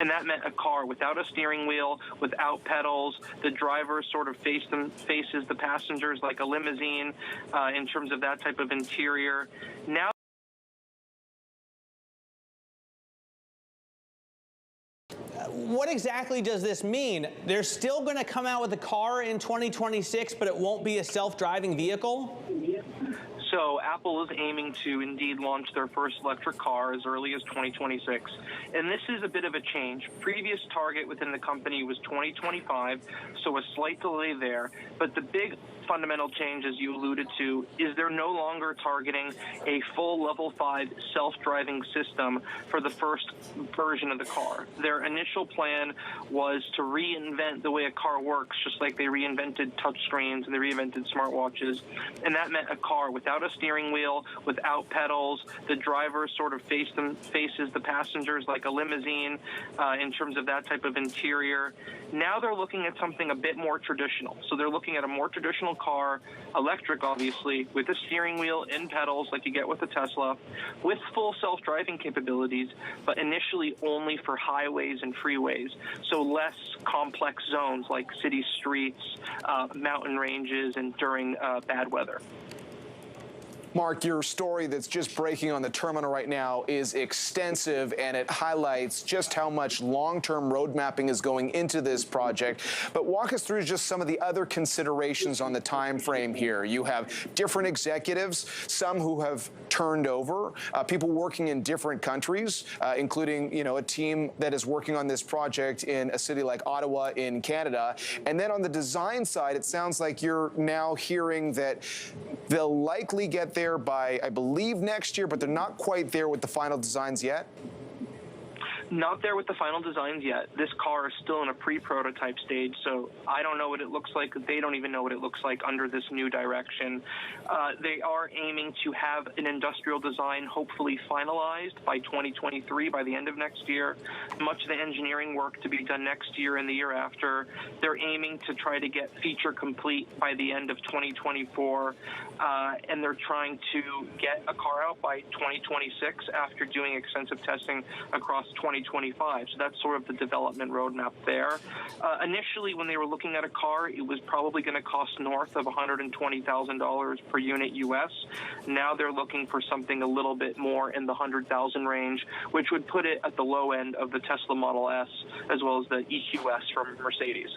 And that meant a car without a steering wheel, without pedals. The driver sort of faces the passengers like a limousine in terms of that type of interior. Now, what exactly does this mean? They're still going to come out with a car in 2026, but it won't be a self-driving vehicle? So Apple is aiming to indeed launch their first electric car as early as 2026. And this is a bit of a change. Previous target within the company was 2025, so a slight delay there. But the big fundamental change, as you alluded to, is they're no longer targeting a full level 5 self-driving system for the first version of the car. Their initial plan was to reinvent the way a car works, just like they reinvented touchscreens and they reinvented smartwatches. And that meant a car without a steering wheel, without pedals. The driver sort of faces the passengers like a limousine in terms of that type of interior. Now they're looking at something a bit more traditional. So they're looking at a more traditional car, electric obviously, with a steering wheel and pedals like you get with a Tesla, with full self-driving capabilities, but initially only for highways and freeways. So less complex zones like city streets, mountain ranges, and during bad weather. Mark, your story that's just breaking on the terminal right now is extensive, and it highlights just how much long-term road mapping is going into this project. But walk us through just some of the other considerations on the time frame here. You have different executives, some who have turned over, people working in different countries, including, a team that is working on this project in a city like Ottawa in Canada. And then on the design side, it sounds like you're now hearing that they'll likely get there by, I believe, next year, but they're not quite there with the final designs yet? Not there with the final designs yet. This car is still in a pre-prototype stage, so I don't know what it looks like. They don't even know what it looks like under this new direction. They are aiming to have an industrial design hopefully finalized by 2023, by the end of next year. Much of the engineering work to be done next year and the year after. They're aiming to try to get feature complete by the end of 2024, and they're trying to get a car out by 2026 after doing extensive testing across 2025. So that's sort of the development roadmap there. Initially, when they were looking at a car, it was probably going to cost north of $120,000 per unit US. Now they're looking for something a little bit more in the 100,000 range, which would put it at the low end of the Tesla Model S as well as the EQS from Mercedes.